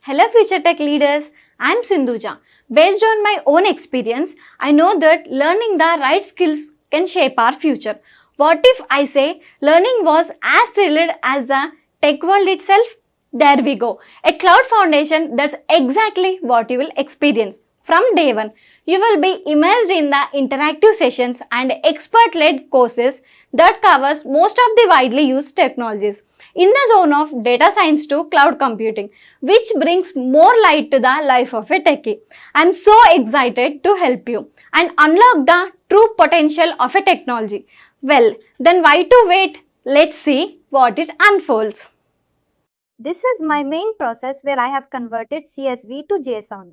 Hello future tech leaders, I am Sindhuja. Based on my own experience, I know that learning the right skills can shape our future. What if I say learning was as thrilled as the tech world itself? There we go. A cloud foundation, that's exactly what you will experience. From day one, you will be immersed in the interactive sessions and expert-led courses that covers most of the widely used technologies in the zone of data science to cloud computing, which brings more light to the life of a techie. I'm so excited to help you and unlock the true potential of a technology. Well, then why to wait? Let's see what it unfolds. This is my main process where I have converted CSV to JSON.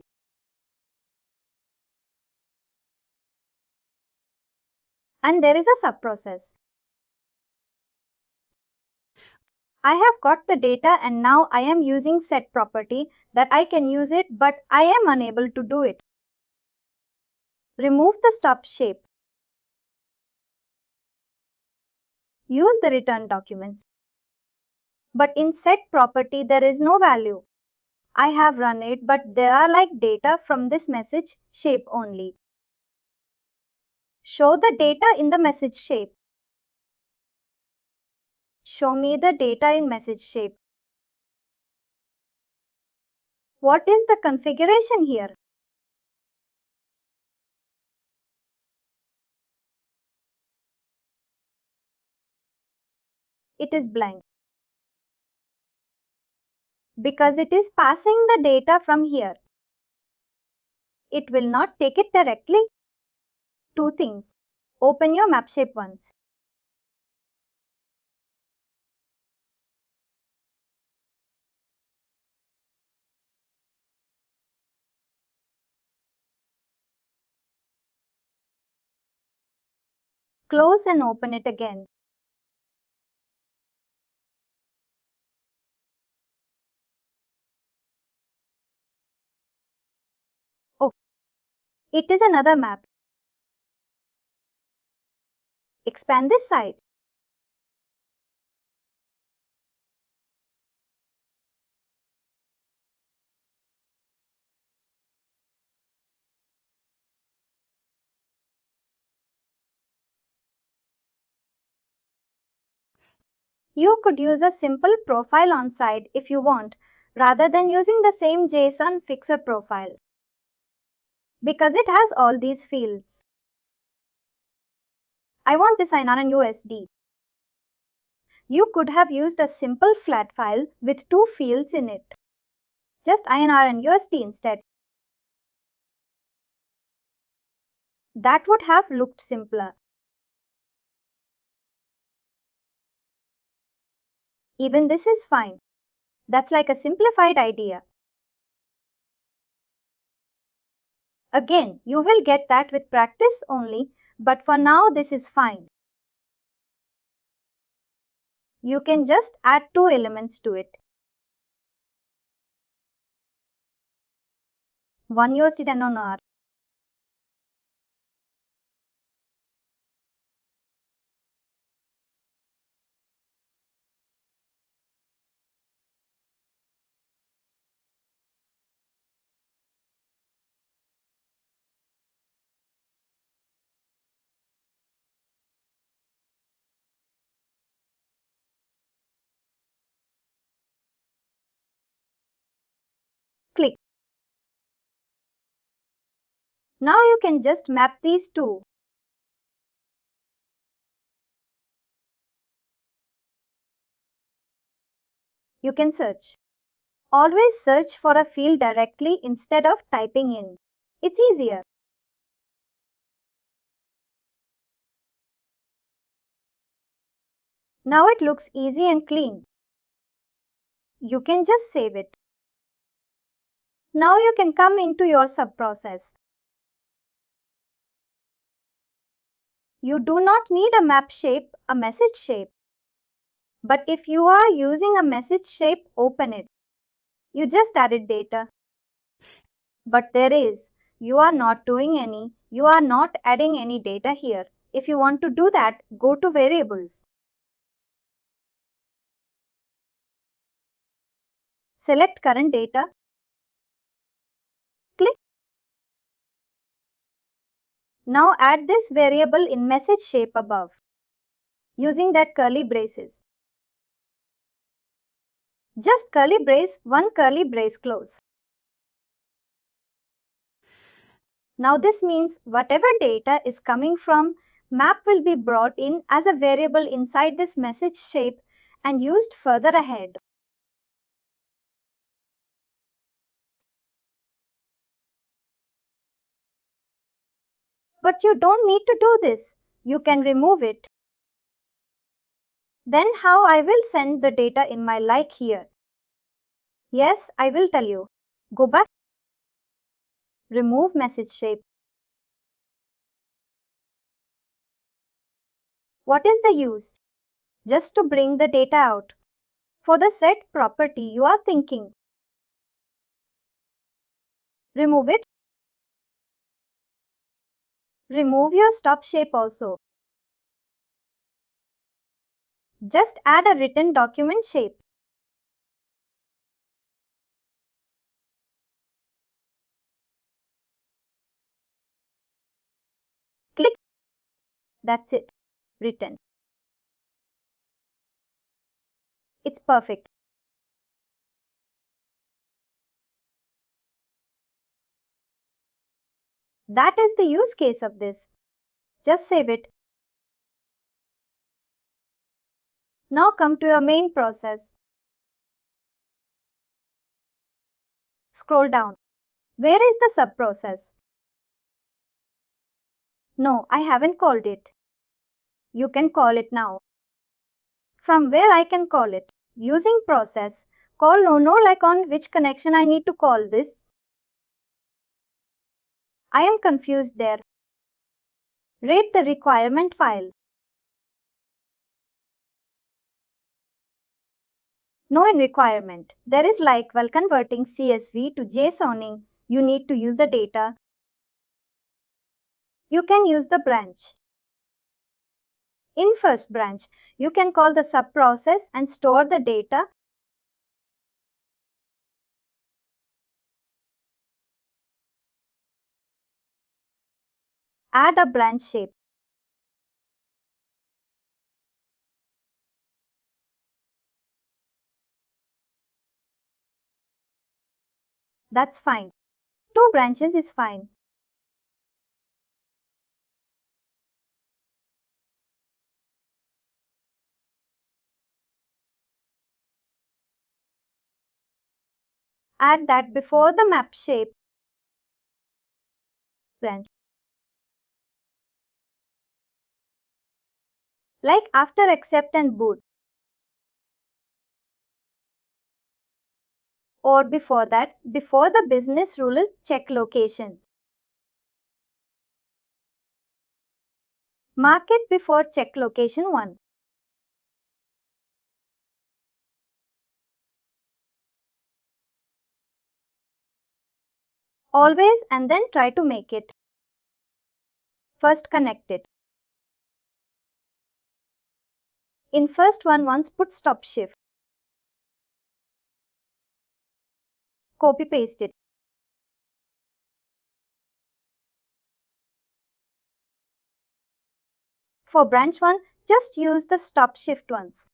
And there is a sub-process. I have got the data and now I am using set property that I can use it but I am unable to do it. Remove the stub shape. Use the return documents. But in set property there is no value. I have run it but there are like data from this message shape only. Show the data in the message shape. Show me the data in message shape. What is the configuration here? It is blank. Because it is passing the data from here. It will not take it directly. Two things. Open your map shape once. Close and open it again. Oh, it is another map. Expand this side. You could use a simple profile on side if you want, rather than using the same JSON fixer profile. Because it has all these fields. I want this INR and USD. You could have used a simple flat file with two fields in it. Just INR and USD instead. That would have looked simpler. Even this is fine. That's like a simplified idea. Again, you will get that with practice only, but for now this is fine. You can just add two elements to it. One USD and one R. Click. Now you can just map these two. You can search. Always search for a field directly instead of typing in. It's easier. Now it looks easy and clean. You can just save it. Now you can come into your sub-process. You do not need a map shape, a message shape. But if you are using a message shape, open it. You just added data. But you are not adding any data here. If you want to do that, go to variables. Select current data. Now add this variable in message shape above, using that curly braces. Just curly brace, one curly brace close. Now this means whatever data is coming from map will be brought in as a variable inside this message shape and used further ahead. But you don't need to do this. You can remove it. Then how I will send the data in my like here? Yes, I will tell you. Go back. Remove message shape. What is the use? Just to bring the data out. For the set property you are thinking. Remove it. Remove your stop shape also. Just add a written document shape. Click. That's it. Written. It's perfect. That is the use case of this. Just save it. Now come to your main process. Scroll down. Where is the sub-process? No, I haven't called it. You can call it now. From where I can call it? Using process. Call no like on which connection I need to call this. I am confused there. Rate the requirement file. No in requirement. There is like while converting CSV to JSONing, you need to use the data. You can use the branch. In first branch, you can call the sub-process and store the data. Add a branch shape. That's fine. 2 branches is fine. Add that before the map shape branch. Like after accept and boot. Or before that, before the business rule check location. Mark it before check location 1. Always and then try to make it. First connect it. In first one once put stop shift. Copy paste it. For branch 1, just use the stop shift once.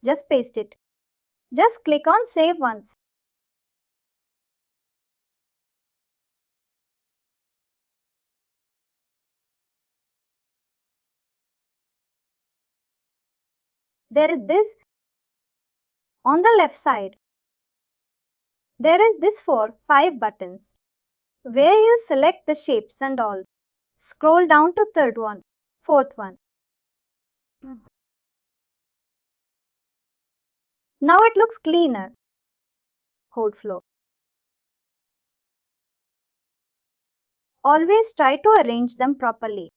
Just paste it. Just click on save once. There is this on the left side. There is this 5 buttons where you select the shapes and all. Scroll down to third one, fourth one. Now it looks cleaner. Code flow. Always try to arrange them properly.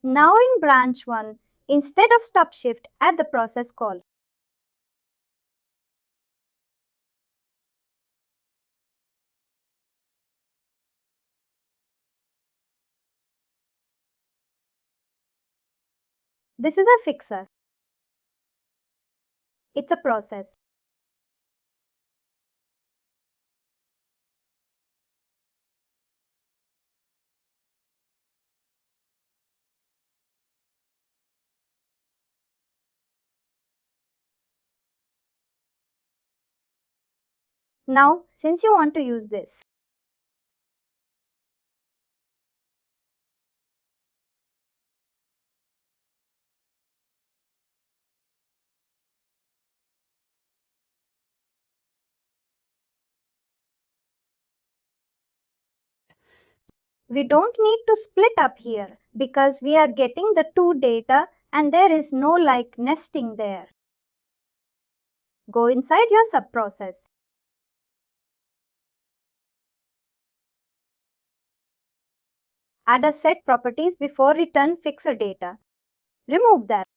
Now in branch 1, instead of stop shift, add the process call. This is a fixer. It's a process. Now, since you want to use this, we don't need to split up here because we are getting the two data and there is no like nesting there. Go inside your subprocess. Add a set properties before return fixer data. Remove that.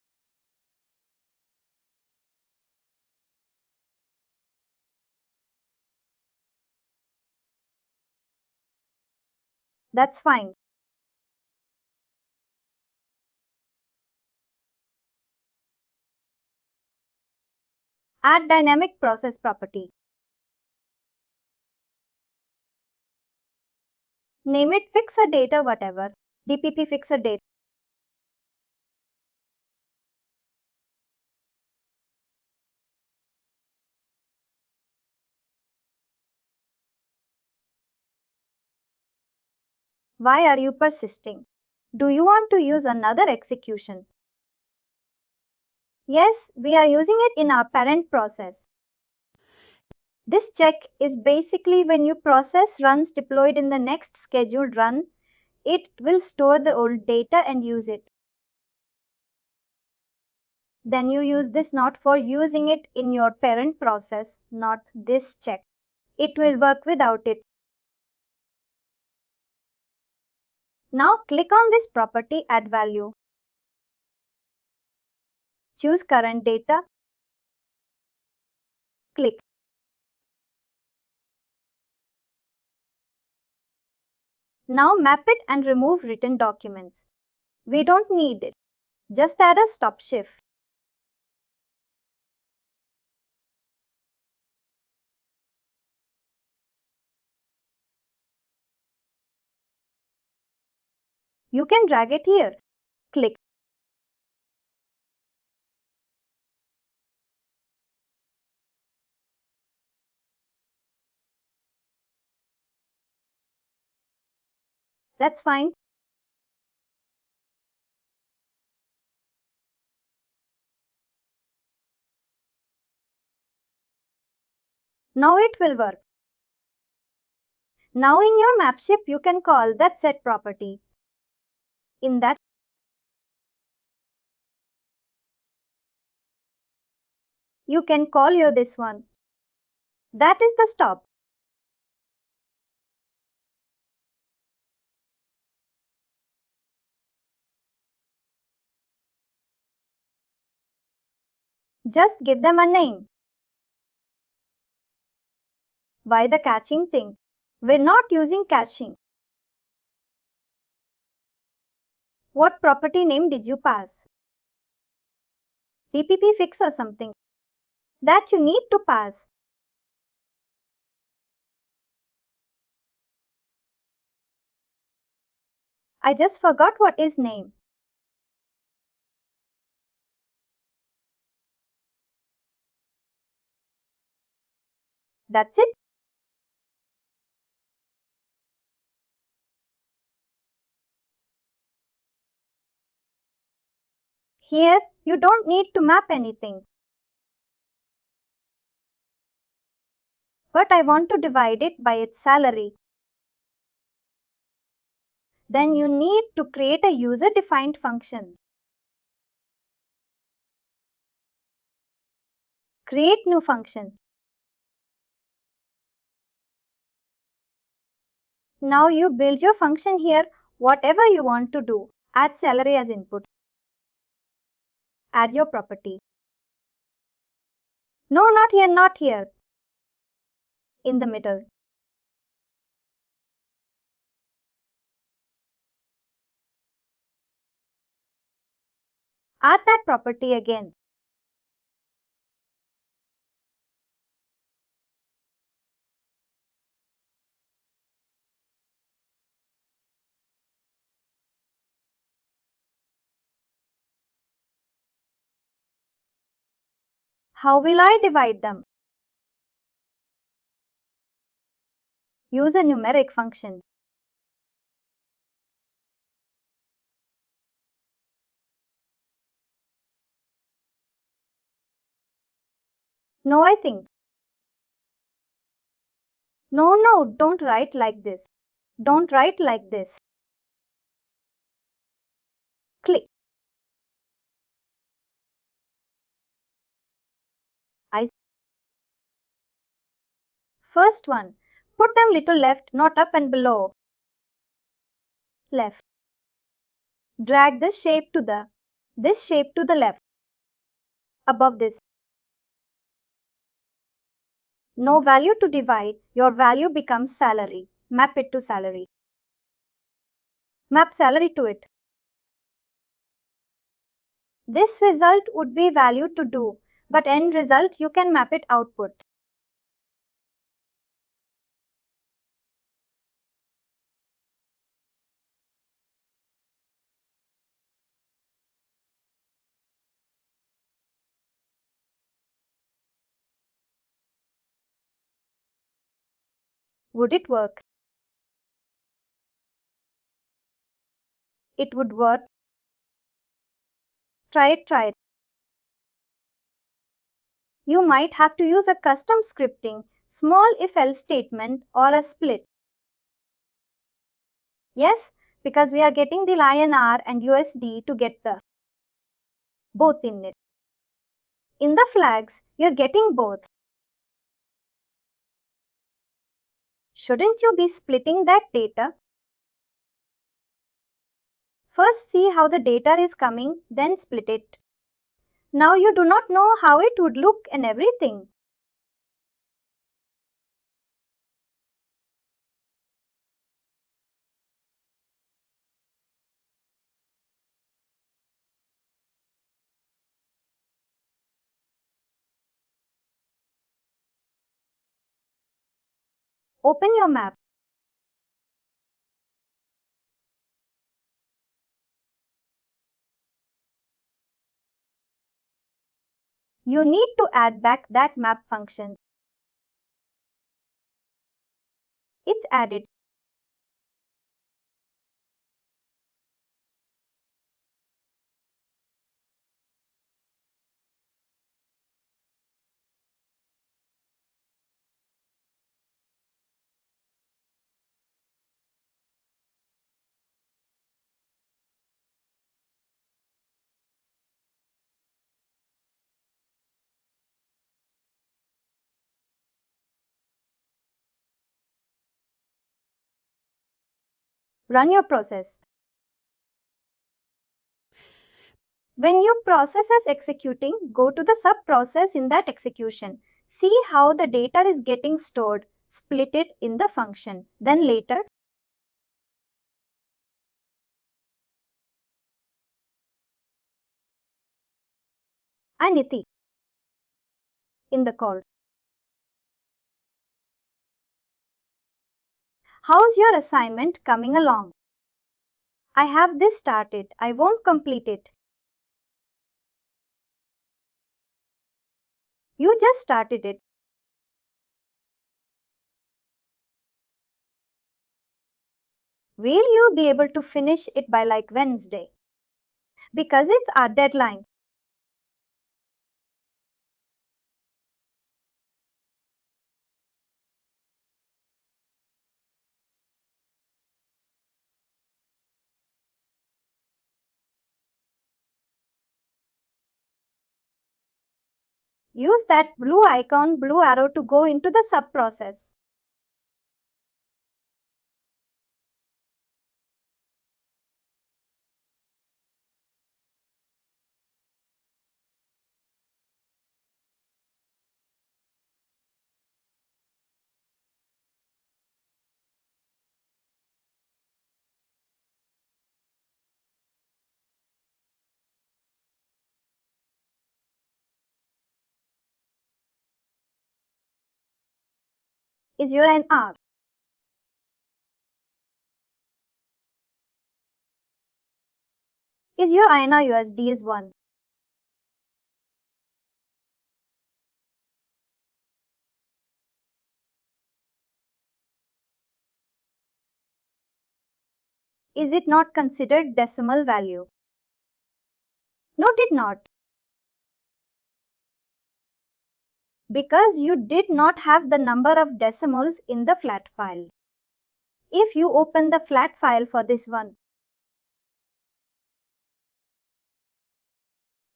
That's fine. Add dynamic process property. Name it fixer data whatever. DPP fixer data. Why are you persisting? Do you want to use another execution? Yes, we are using it in our parent process. This check is basically when your process runs deployed in the next scheduled run, it will store the old data and use it. Then you use this not for using it in your parent process, not this check. It will work without it. Now click on this property add value. Choose current data. Click. Now map it and remove written documents. We don't need it. Just add a stop shift. You can drag it here. Click. That's fine. Now it will work. Now in your map ship you can call that set property. In that, you can call your this one. That is the stop. Just give them a name. Why the catching thing? We're not using catching. What property name did you pass? DPP fix or something. That you need to pass. I just forgot what is name. That's it. Here, you don't need to map anything. But I want to divide it by its salary. Then you need to create a user-defined function. Create new function. Now you build your function here, whatever you want to do. Add salary as input. Add your property. No, not here, not here. In the middle. Add that property again. How will I divide them? Use a numeric function. No, I think. No, don't write like this. Don't write like this. Click. I First one. Put them little left, not up and below. Left. Drag this shape to the left. Above this. No value to divide. Your value becomes salary. Map it to salary. Map salary to it. This result would be value to do, but end result you can map it output. Would it work? It would work. Try it. You might have to use a custom scripting, small if-else statement or a split. Yes, because we are getting the INR and USD to get the both in it. In the flags, you're getting both. Shouldn't you be splitting that data? First see how the data is coming, then split it. Now you do not know how it would look and everything. Open your map. You need to add back that map function. It's added. Run your process. When your process is executing, go to the sub-process in that execution. See how the data is getting stored. Split it in the function. Then later, Aniti in the code. How's your assignment coming along? I have this started. I won't complete it. You just started it. Will you be able to finish it by like Wednesday? Because it's our deadline. Use that blue icon, blue arrow to go into the sub-process. Is your NR? Is your INR USD is 1? Is it not considered decimal value? No, did not. Because you did not have the number of decimals in the flat file. If you open the flat file for this one,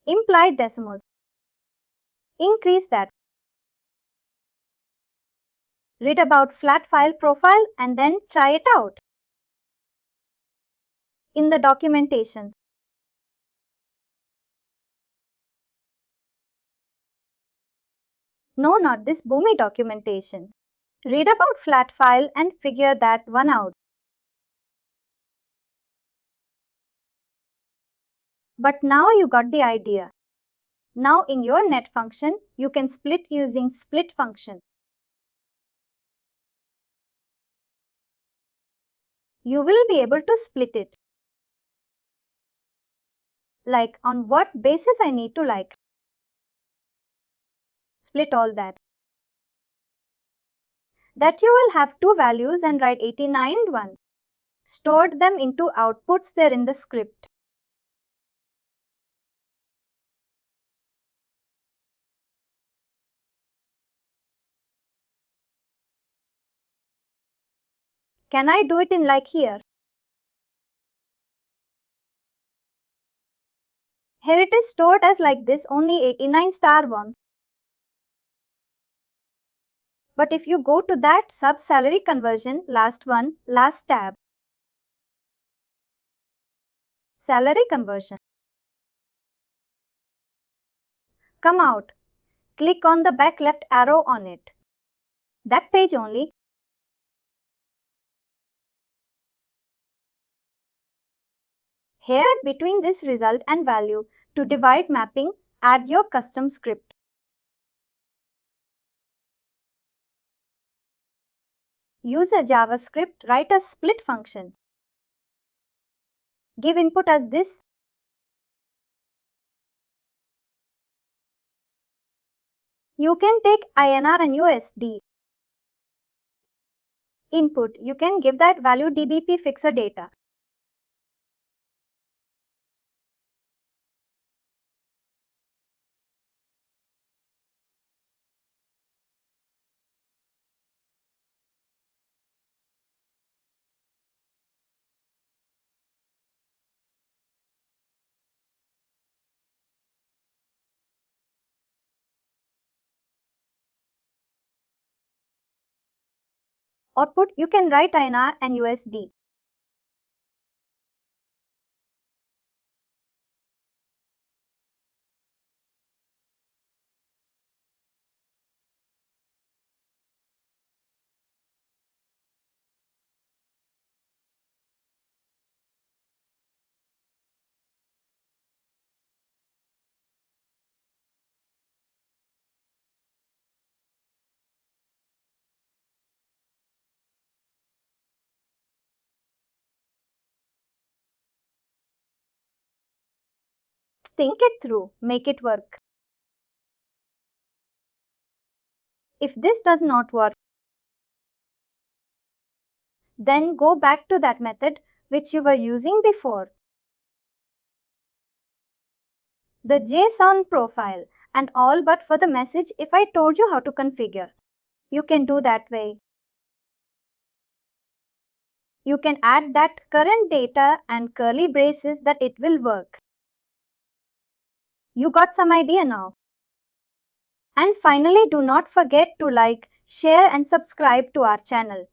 implied decimals, increase that. Read about flat file profile and then try it out. In the documentation. No, not this Boomi documentation. Read about flat file and figure that one out. But now you got the idea. Now in your net function, you can split using split function. You will be able to split it. Like on what basis I need to like. Split all that. That you will have two values and write 89 and 1. Stored them into outputs there in the script. Can I do it in like here? Here it is stored as like this, only 89 star 1. But if you go to that sub salary conversion, last one, last tab. Salary conversion. Come out. Click on the back left arrow on it. That page only. Here between this result and value, to divide mapping, add your custom script. Use a JavaScript, write a split function. Give input as this. You can take INR and USD. Input, you can give that value DBP fixer data. Output, you can write INR and USD. Think it through, make it work. If this does not work, then go back to that method which you were using before. The JSON profile and all but for the message if I told you how to configure. You can do that way. You can add that current data and curly braces that it will work. You got some idea now. And finally, do not forget to like, share and subscribe to our channel.